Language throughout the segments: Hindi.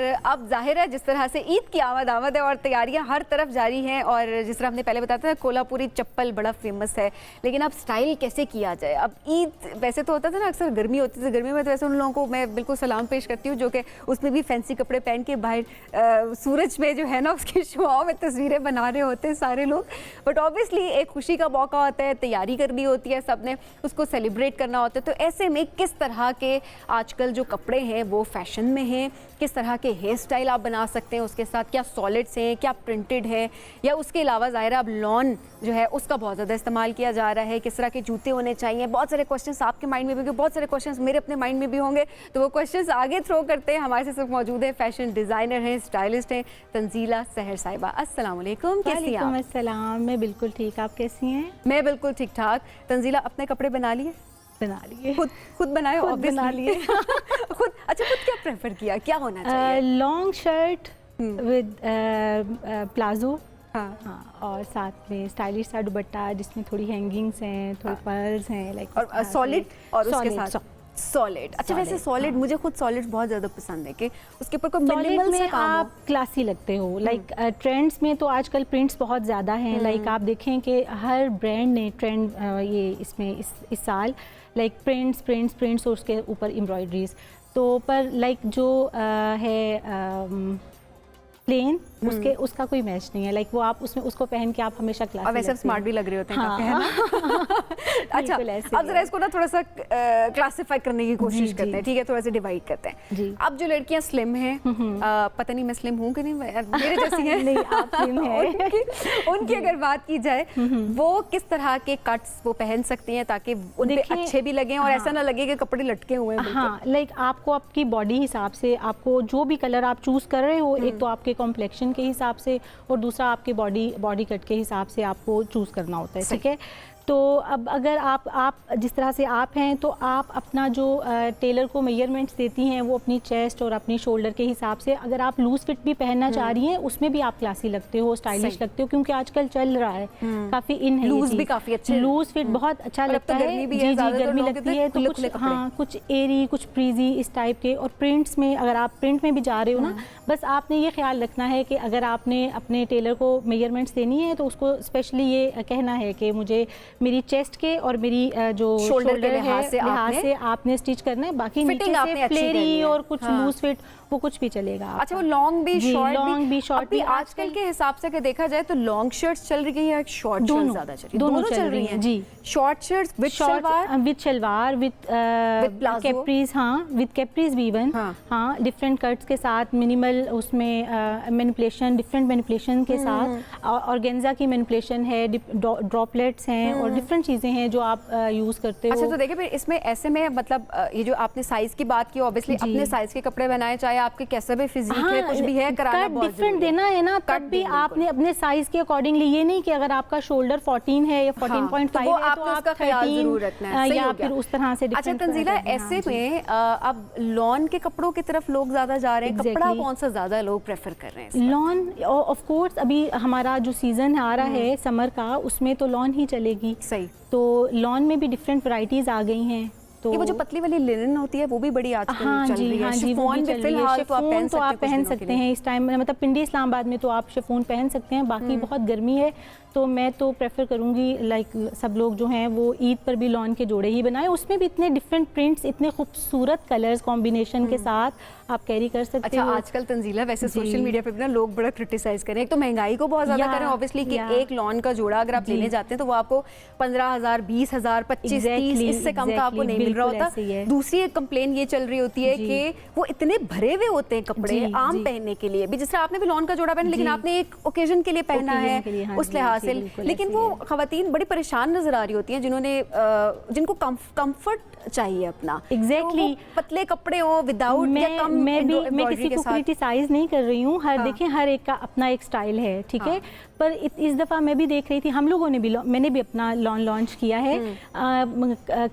अब जाहिर है जिस तरह से ईद की आमद है और तैयारियां हर तरफ जारी हैं, और जिस तरह हमने पहले बताया था कोल्हापुरी चप्पल बड़ा फेमस है, लेकिन अब स्टाइल कैसे किया जाए। अब ईद वैसे तो होता था ना, अक्सर गर्मी होती थी, गर्मी में तो वैसे उन लोगों को मैं बिल्कुल सलाम पेश करती हूँ जो कि उसमें भी फैंसी कपड़े पहन के बाहर सूरज में जो है ना उसकी शुआओं में तस्वीरें बना रहे होते हैं सारे लोग। बट ऑब्वियसली एक खुशी का मौका होता है, तैयारी करनी होती है, सबने उसको सेलिब्रेट करना होता है। तो ऐसे में किस तरह के आजकल जो कपड़े हैं वो फैशन में हैं, किस तरह के हेयर स्टाइल आप बना सकते हैं, उसके साथ क्या सॉलिड्स हैं, क्या प्रिंटेड है, या उसके अलावा ज़ाहिर अब लॉन जो है उसका बहुत ज़्यादा इस्तेमाल किया जा रहा है, किस तरह के जूते होने चाहिए। बहुत सारे क्वेश्चंस आपके माइंड में भी होंगे, बहुत सारे क्वेश्चंस मेरे अपने माइंड में भी होंगे, तो वो क्वेश्चंस आगे थ्रो करते हैं। हमारे साथ मौजूद है फैशन डिज़ाइनर हैं, स्टाइलिस्ट हैं, तंजीला सहर साहिबा। अस्सलाम वालेकुम, कैसी हैं आप? अस्सलाम, मैं बिल्कुल ठीक, आप कैसी हैं? मैं बिल्कुल ठीक ठाक। तंजीला, अपने कपड़े बना लिए? बना लिए, खुद बनाए? बना लिए। खुद? अच्छा, खुद क्या प्रेफर किया, क्या होना चाहिए? लॉन्ग शर्ट विद प्लाजो, हाँ, और साथ में स्टाइलिश सा दुपट्टा जिसमें थोड़ी हैंगिंग्स हैं, थोड़ी पर्ल्स हैं, लाइक और सॉलिड, और उसके साथ सॉलिड। अच्छा, वैसे सॉलिड मुझे खुद सॉलिड बहुत ज़्यादा पसंद है कि उसके ऊपर कोई मिनिमल सा काम आप क्लासी लगते हो। लाइक ट्रेंड्स में तो आजकल प्रिंट्स बहुत ज़्यादा हैं। लाइक आप देखें कि हर ब्रांड ने ट्रेंड ये इसमें इस साल लाइक प्रिंट्स और उसके ऊपर एम्ब्रॉयडरीज, तो पर लाइक जो है प्लेन, उसका कोई मैच नहीं है। लाइक वो आप उसमें उसको पहन के आप हमेशा क्लासी, और वैसे स्मार्ट भी लग रहे होते हैं काफी, है ना? अच्छा, अब जरा इसको ना थोड़ा सा क्लासिफाई करने की कोशिश करते हैं, ठीक है? थोड़ा सा डिवाइड करते हैं। अब जो लड़कियां स्लिम हैं, पता नहीं मैं स्लिम हूँ कि नहीं, मेरे जैसी हैं नहीं, आप स्लिम हैं। उनकी अगर बात की जाए, वो किस तरह के कट्स वो पहन सकती हैं ताकि उन पे अच्छे भी लगें और ऐसा ना लगे कि कपड़े लटके हुए हैं? हाँ, लाइक आपको आपकी बॉडी हिसाब से, आपको जो भी कलर आप चूज कर रहे हो, एक तो आपके कॉम्प्लेक्शन के हिसाब से और दूसरा आपके बॉडी कट के हिसाब से आपको चूज करना होता है, ठीक है? तो अब अगर आप जिस तरह से आप हैं, तो आप अपना जो टेलर को मेजरमेंट्स देती हैं वो अपनी चेस्ट और अपनी शोल्डर के हिसाब से, अगर आप लूज फिट भी पहनना चाह रही हैं उसमें भी आप क्लासी लगते हो, स्टाइलिश लगते हो, क्योंकि आजकल चल रहा है काफी इन है, लूज भी काफी अच्छे, लूज फिट बहुत अच्छा लगता है। जी, गर्मी लगती है तो कुछ, हाँ, कुछ एरी, कुछ प्रीजी इस टाइप के। और प्रिंट्स में अगर आप प्रिंट में भी जा रहे हो ना, बस आपने ये ख्याल रखना है कि अगर आपने अपने टेलर को मेजरमेंट्स देनी है तो उसको स्पेशली ये कहना है कि मुझे मेरी चेस्ट के और मेरी जो शोल्डर के लिहाज से आपने स्टिच करना है, बाकी नीचे से फ्लेरी और कुछ लूज फिट वो कुछ भी चलेगा। अच्छा, वो लॉन्ग भी शॉर्ट भी आजकल के हिसाब से अगर देखा जाए तो लॉन्ग शर्ट्स चल रही है, शॉर्ट शर्ट्स ज्यादा चल रही है? दोनों चल रही हैं जी। Short shirts with salwar with capris, हाँ, विद कैप्रीज भी इवन, हाँ, डिफरेंट कट्स के साथ, मिनिमल उसमें मैनिपुलेशन, डिफरेंट मैनिपुलेशन के साथ, ऑर्गेन्जा की मैनिपुलेशन है, ड्रॉपलेट्स हैं और डिफरेंट चीजें हैं जो आप यूज करते हो। अच्छा, तो देखिए फिर इसमें ऐसे में मतलब ये जो आपने साइज की बात की, ऑब्वियसली अपने साइज के कपड़े बनाए, चाहे आपके कैसा भी फिजिक है, कुछ भी है, कराना बहुत डिफरेंट देना है ना, कट भी आपने अपने साइज के अकॉर्डिंगली, ये नहीं कि अगर आपका शोल्डर 14 है या 14.5 है तो आप उसका ख्याल जरूर रखना है, या फिर उस तरह से। अच्छा तंजीला, ऐसे में अब लॉन के कपड़ों की तरफ लोग ज्यादा जा रहे हैं, कपड़ा कौन सा ज्यादा लोग प्रेफर कर रहे हैं? लॉन, ऑफ कोर्स अभी हमारा जो सीजन आ रहा है समर का, उसमें तो लॉन ही चलेगी। सही, तो लॉन में भी डिफरेंट वैरायटीज आ गई हैं। तो ये वो जो पतली वाली लिनन होती है वो भी बड़ी आजकल चल रही है। हाँ जी, शिफॉन भी फिलहाल तो आप पहन सकते हैं इस टाइम में, मतलब पिंडी इस्लामाबाद में तो आप शिफॉन पहन सकते हैं। बाकी बहुत गर्मी है तो मैं तो प्रेफर करूंगी लाइक सब लोग जो हैं वो ईद पर भी लॉन के जोड़े ही बनाएं, उसमें भी इतने डिफरेंट प्रिंट्स, इतने खूबसूरत कलर्स कॉम्बिनेशन के साथ आप कैरी कर सकते हो। अच्छा, आजकल तंजीला वैसे सोशल मीडिया पे भी ना लोग बड़ा क्रिटिसाइज करें, एक तो महंगाई को बहुत ज्यादा करें ऑब्वियसली कि एक लॉन का जोड़ा अगर आप लेने जाते हैं तो वो आपको 15,000, 20,000, 25, 30 इससे कम का आपको नहीं मिल रहा होता। दूसरी एक कंप्लेन ये चल रही होती है कि वो इतने भरे हुए होते हैं कपड़े आम पहनने के लिए भी, जिससे आपने भी लॉन का जोड़ा पहना लेकिन आपने एक ओकेजन के लिए पहना है उस लिहाज से, लेकिन वो खवातीन बड़ी परेशान नजर आ रही होती हैं जिनको कंफर्ट चाहिए अपना। एग्जैक्टली, पतले कपड़े हो विदाउट या कम। मैं किसी को क्रिटिसाइज नहीं कर रही हूँ, देखें हर एक का अपना एक स्टाइल है, ठीक है? पर इस दफ़ा मैं भी देख रही थी, हम लोगों ने भी, मैंने भी अपना लॉन लॉन्च किया है,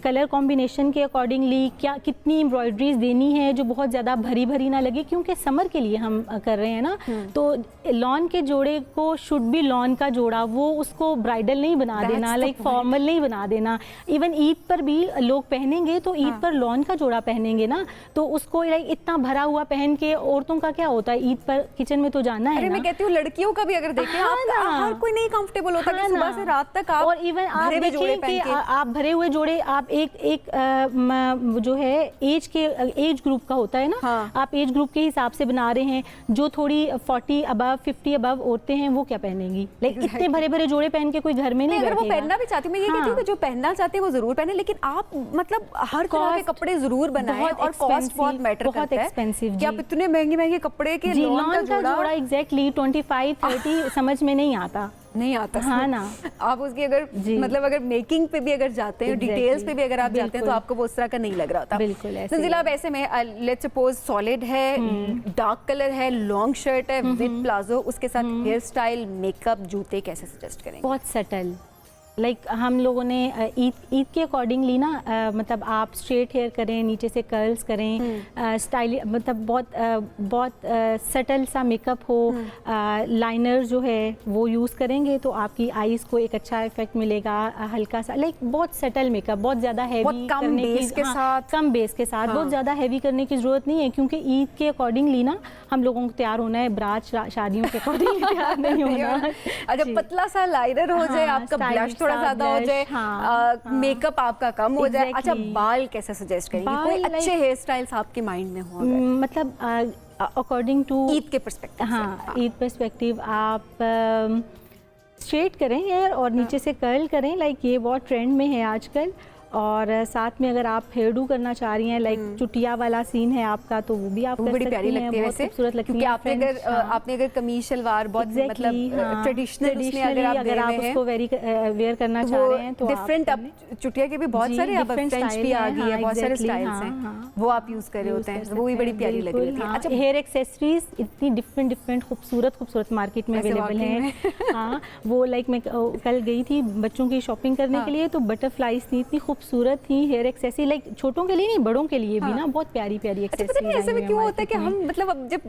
कलर कॉम्बिनेशन के अकॉर्डिंगली क्या कितनी एम्ब्रॉयडरीज देनी है जो बहुत ज़्यादा भरी भरी ना लगे, क्योंकि समर के लिए हम कर रहे हैं ना। तो लॉन के जोड़े को शुड बी लॉन का जोड़ा, वो उसको ब्राइडल नहीं बना देना, लाइक फॉर्मल नहीं बना देना। इवन ईद पर भी लोग पहने पहनेंगे तो ईद पर लॉन का जोड़ा पहनेंगे ना, तो उसको लाइक इतना भरा हुआ पहन के औरतों का क्या होता है, ईद पर किचन में तो जाना है अरे ना। मैं कहती हूँ लड़कियों का भी अगर देखें हर कोई नहीं कंफर्टेबल होता कि सुबह से रात तक आप और इवन आप देखें कि आप भरे हुए जोड़े आप एक जो है एज ग्रुप का होता है ना, आप एज ग्रुप के हिसाब से बना रहे हैं। जो थोड़ी 40 अबव 50 अबव औरतें हैं वो क्या पहनेंगी, लाइक इतने भरे भरे जोड़े पहन के कोई घर में नहीं अगर वो बैठेगा। पहनना भी चाहती, मैं ये कहती हूँ कि जो पहनना चाहते हैं वो जरूर पहने, लेकिन आप मतलब हर तरह के कपड़े जरूर बनाएं और कॉस्ट बहुत मैटर करता है। बहुत एक्सपेंसिव कि आप इतने महंगे महंगे कपड़े के लॉन का जोड़ा एग्जैक्टली 25-30 समझ में नहीं आता। हाँ ना, आप उसकी अगर मतलब अगर मेकिंग पे भी अगर जाते हैं, डिटेल्स पे भी अगर आप जाते हैं तो आपको वो उस तरह का नहीं लग रहा होता। बिल्कुल ऐसे तंजीला, अब ऐसे में लेट्स सपोज सॉलिड है, डार्क कलर है, लॉन्ग शर्ट है विद प्लाजो, उसके साथ हेयर स्टाइल, मेकअप, जूते कैसे सजेस्ट करेंगे? बहुत सटल, लाइक हम लोगों ने ईद के अकॉर्डिंगली ना मतलब आप स्ट्रेट हेयर करें, नीचे से कर्ल्स करें, स्टाइल मतलब बहुत सटल सा मेकअप हो, लाइनर जो है वो यूज़ करेंगे तो आपकी आईज को एक अच्छा इफेक्ट मिलेगा, हल्का सा लाइक बहुत सटल मेकअप, बहुत ज़्यादा हैवी कम बेस के साथ बहुत ज़्यादा हैवी करने की ज़रूरत नहीं है, क्योंकि ईद के अकॉर्डिंगली ना हम लोगों को तैयार होना है, बारात शादियों के अकॉर्डिंग तैयार नहीं होना। अच्छा, पतला सा लाइनर हो जाए, आपका ब्लश थोड़ा ज्यादा हो जाए, मेकअप आपका कम हो जाए। अच्छा, बाल कैसे सजेस्ट करेंगे? कोई अच्छे हेयर स्टाइल्स आपके माइंड में हो? मतलब अकॉर्डिंग टू ईद के पर्सपेक्टिव। हाँ, ईद पर्सपेक्टिव आप स्ट्रेट करें हेयर और नीचे से कर्ल करें, लाइक ये बहुत ट्रेंड में है आजकल। और साथ में अगर आप हेयर डू करना चाह रही हैं, लाइक चुटिया वाला सीन है आपका, तो वो भी आप कर बड़ी सकती प्यारी लगती है, बहुत खूबसूरत लगती है। क्योंकि आपने अगर कमीज शलवार बहुत मतलब ट्रेडिशनल अगर आप उसको वेयर करना चाह रहे हैं तो डिफरेंट, अब चुटिया के भी बहुत सारे, अब फ्रेंच भी आ गई है, बहुत सारे स्टाइल्स हैं, वो आप यूज कर रहे होते हैं, वो भी बड़ी प्यारी लग रही है। अच्छा, हेयर एक्सेसरीज इतनी डिफरेंट खूबसूरत मार्केट में अवेलेबल हैं। हाँ, वो लाइक मैं कल गई थी बच्चों की शॉपिंग करने के लिए, तो बटरफ्लाईज थी, इतनी खूबसूरत थी हेयर एक्सेसरी, लाइक छोटों के लिए नहीं बड़ों के लिए भी ना बहुत प्यारी एक्सेसरीज। ऐसे में क्यों होता है कि हम मतलब अब जब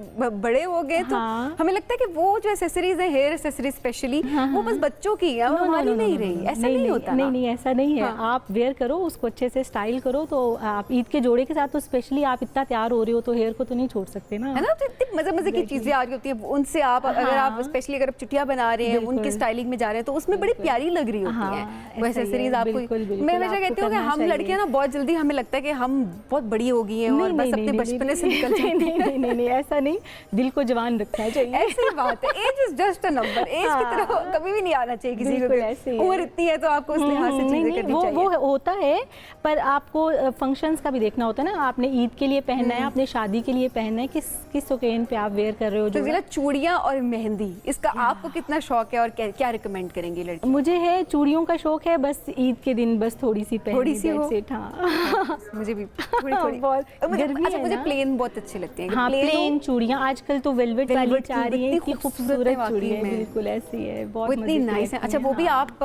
बड़े हो गए तो हमें लगता है कि वो जो एक्सेसरीज है, हेयर एक्सेसरीज स्पेशली, वो बस बच्चों की है, हमारी नहीं रही। ऐसा नहीं होता। नहीं, ऐसा नहीं है। आप वेयर करो, उसको अच्छे से स्टाइल करो, तो आप ईद के जोड़े के साथ तो स्पेशली आप इतना तैयार हो रहे हो तो हेयर को तो नहीं छोड़ सकते ना, है ना। तो इतनी मजे की चीजें आ रही होती है उनसे, आप अगर आप स्पेशली अगर चुटिया बना रहे हैं, उनकी स्टाइलिंग में जा रहे हैं, तो उसमें बड़ी प्यारी लग रही होती है वो एक्सेसरीज आपको। मैं हमेशा कहती हूँ कि हम लड़कियां ना बहुत जल्दी हमें लगता है कि हम बहुत बड़ी हो गई हैं और बस अपने बचपने से निकल जाती हैं। नहीं, ऐसा नहीं, दिल को जवान रखना चाहिए। ऐसी बात है, age is just a number, age की तरफ कभी भी नहीं आना चाहिए किसी को। उम्र इतनी है तो आपको उस लिहाज से चीजें करनी चाहिए। वो होता है, पर आपको फंक्शंस का भी देखना होता है ना, आपने ईद के लिए पहनना है, आपने शादी के लिए पहनना है, किस ओकेजन पे आप वेयर कर रहे हो। जो चूड़ियां और मेहंदी, इसका आपको कितना शौक है और क्या रिकमेंड करेंगे लड़की? मुझे है चूड़ियों का शौक है, बस ईद के दिन बस थोड़ी सी मुझे भी थोड़ी बहुत गर्मी है। मुझे प्लेन बहुत अच्छी लगती है। हाँ, प्लेन चूड़ियां आजकल तो वेलवेट वाली चाह रही है, इतनी खूबसूरत चूड़ी है, बिल्कुल ऐसी है, बहुत इतनी नाइस है। अच्छा, वो भी आप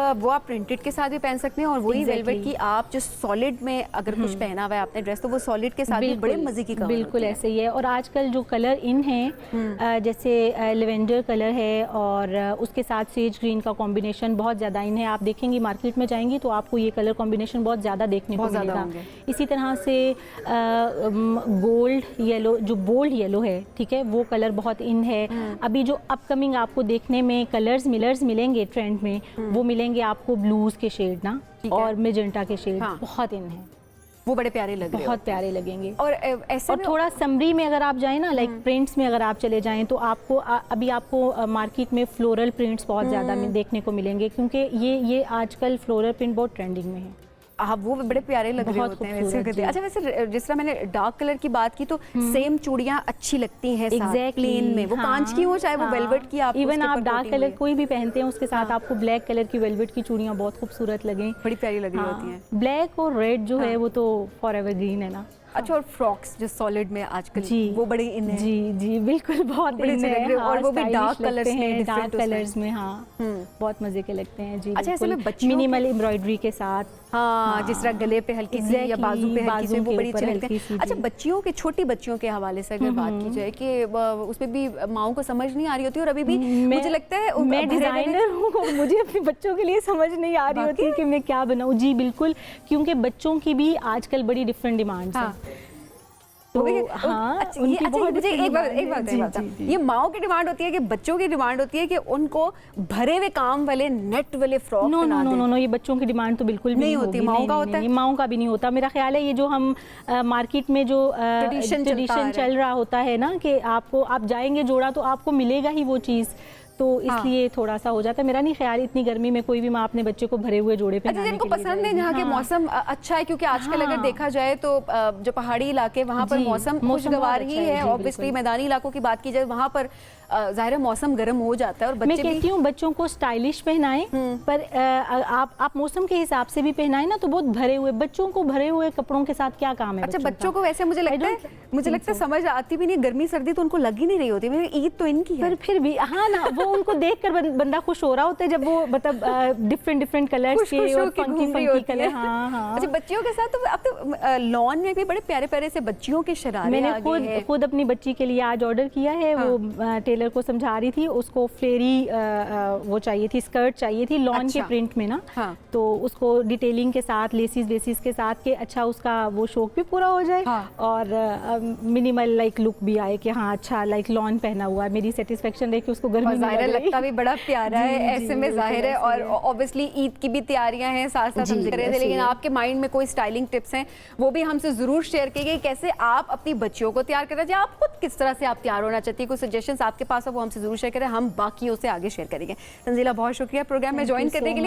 प्रिंटेड के साथ भी पहन सकते हैं, और वही वेलवेट की आप जो सॉलिड में अगर कुछ पहना हुआ है आपने ड्रेस, तो वो सॉलिड के साथ भी बड़े मजे की बिल्कुल ऐसे ही है। और आजकल जो कलर इन है, जैसे लेवेंडर कलर है और उसके साथ सेज ग्रीन का कॉम्बिनेशन बहुत ज़्यादा इन है। आप देखेंगी मार्केट में जाएंगी तो आपको ये कलर कॉम्बिनेशन बहुत ज़्यादा देखने को मिलेगा। इसी तरह से गोल्ड येलो, जो बोल्ड येलो है, ठीक है, वो कलर बहुत इन है। अभी जो अपकमिंग आपको देखने में कलर्स मिलेंगे ट्रेंड में, वो मिलेंगे आपको ब्लूज के शेड ना, और मेजेंटा के शेड बहुत इन है, वो बड़े प्यारे लग रहे हैं, बहुत प्यारे लगेंगे। और ऐसे और थोड़ा समरी में अगर आप जाएं ना, लाइक प्रिंट्स में अगर आप चले जाएं, तो आपको अभी आपको मार्केट में फ्लोरल प्रिंट्स बहुत ज़्यादा देखने को मिलेंगे, क्योंकि ये आजकल फ्लोरल प्रिंट बहुत ट्रेंडिंग में है। हाँ, वो बड़े प्यारे लग रहे होते हैं वैसे। अच्छा, वैसे जिस तरह मैंने डार्क कलर की बात की, तो सेम चूड़ियां अच्छी लगती हैं प्लेन में, वो कांच की हो चाहे वो वेलवेट की। आप इवन आप डार्क कलर कोई भी पहनते हैं, उसके साथ आपको ब्लैक कलर की वेलवेट की चूड़ियां बहुत खूबसूरत लगें, बड़ी प्यारी लग रही होती हैं। ब्लैक और रेड जो है वो तो फॉरएवर ग्रीन है ना। अच्छा, और फ्रॉक्स जो सॉलिड में आजकल जी वो बड़े इन है। जी जी बिल्कुल, बहुत बड़े इन अच्छे लग है, रहे हैं, और हाँ, वो भी डार्क stylish कलर्स लगते में, हैं, डार्क different कलर्स में, हाँ बहुत मजे के लगते हैं जी। अच्छा, ऐसे में बच्चियों मिनिमल एम्ब्रॉयडरी के साथ, हाँ, जिस तरह गले पे हल्की सी या बाजू पे हल्की सी, वो बड़ी अच्छी लगती है। अच्छा, बच्चियों के, छोटी बच्चियों के हवाले से अगर बात की जाए कि उसमें भी माओं को समझ नहीं आ रही होती, और अभी भी मुझे लगता है मैं डिजाइनर हूँ, मुझे अपने बच्चों के लिए समझ नहीं आ रही होती कि मैं क्या बनाऊँ। जी बिल्कुल, क्योंकि बच्चों की भी आजकल बड़ी डिफरेंट डिमांड्स हैं। तो हाँ, अच्छा, मुझे एक बात, ये माओ की डिमांड होती है कि बच्चों की डिमांड होती है कि उनको भरे हुए काम वाले नेट वाले फ्रॉक बना दें? नो, ये बच्चों की डिमांड तो बिल्कुल भी नहीं होती। माओ का होता है? माओ का भी नहीं होता। मेरा ख्याल है ये जो हम मार्केट में जो ट्रेडिशन चल रहा होता है ना, कि आपको, आप जाएंगे जोड़ा तो आपको मिलेगा ही वो चीज़, तो इसलिए थोड़ा सा हो जाता है। मेरा नहीं ख्याल इतनी गर्मी में कोई भी माँ अपने बच्चे को भरे हुए जोड़े पहनाने के लिए। जिनको पसंद है, जहाँ के मौसम अच्छा है, क्योंकि आजकल अगर देखा जाए तो जो पहाड़ी इलाके, वहाँ पर मौसम खुशगवार ही है। ऑब्वियसली मैदानी इलाकों की बात की जाए, वहाँ पर ज़ाहिर है मौसम गर्म हो जाता है, और मैं कहती हूँ बच्चों को स्टाइलिश पहनाएं, पर आप मौसम के हिसाब से भी पहनाएं ना, तो बहुत भरे हुए, बच्चों को भरे हुए कपड़ों के साथ क्या काम है? अच्छा, बच्चों को वैसे मुझे लगता है समझ आती भी नहीं, गर्मी सर्दी तो उनको लग ही नहीं रही होती। ईद तो इनकी है, पर फिर भी हाँ ना, वो उनको देखकर बंदा खुश हो रहा होता है जब वो मतलब डिफरेंट कलर्स के और फंकी कलर। हाँ। अच्छा, बच्चियों के साथ तो अब तो लॉन में भी बड़े प्यारे प्यारे से बच्चियों के शरारे मैंने खुद अपनी बच्ची के लिए आज ऑर्डर किया है। वो टेलर को समझा रही थी, उसको फ्लेरी वो चाहिए थी, स्कर्ट चाहिए थी लॉन के प्रिंट में ना। तो उसको डिटेलिंग के साथ, लेसिस के साथ के अच्छा उसका वो शौक भी पूरा हो जाए, और मिनिमल लाइक लुक भी आए कि हाँ अच्छा लाइक लॉन पहना हुआ है। मेरी सेटिस्फेक्शन रहे कि उसको गर्मी नहीं लग रही। लगता भी बड़ा प्यारा है ऐसे में, जाहिर है। और ऑब्वियसली ईद की भी तैयारियां हैं, साथ साथ हम कर रहे थे, लेकिन आपके माइंड में कोई स्टाइलिंग टिप्स हैं वो भी हमसे जरूर शेयर कीजिए, कैसे आप अपनी बच्चियों को तैयार करना चाहिए, आप खुद किस तरह से आप तैयार होना चाहती है। कुछ सजेशंस आपके पास है वो हमसे जरूर शेयर करें, हम बाकियों से आगे शेयर करेंगे। तंजीला, बहुत शुक्रिया प्रोग्राम में ज्वाइन करने के लिए।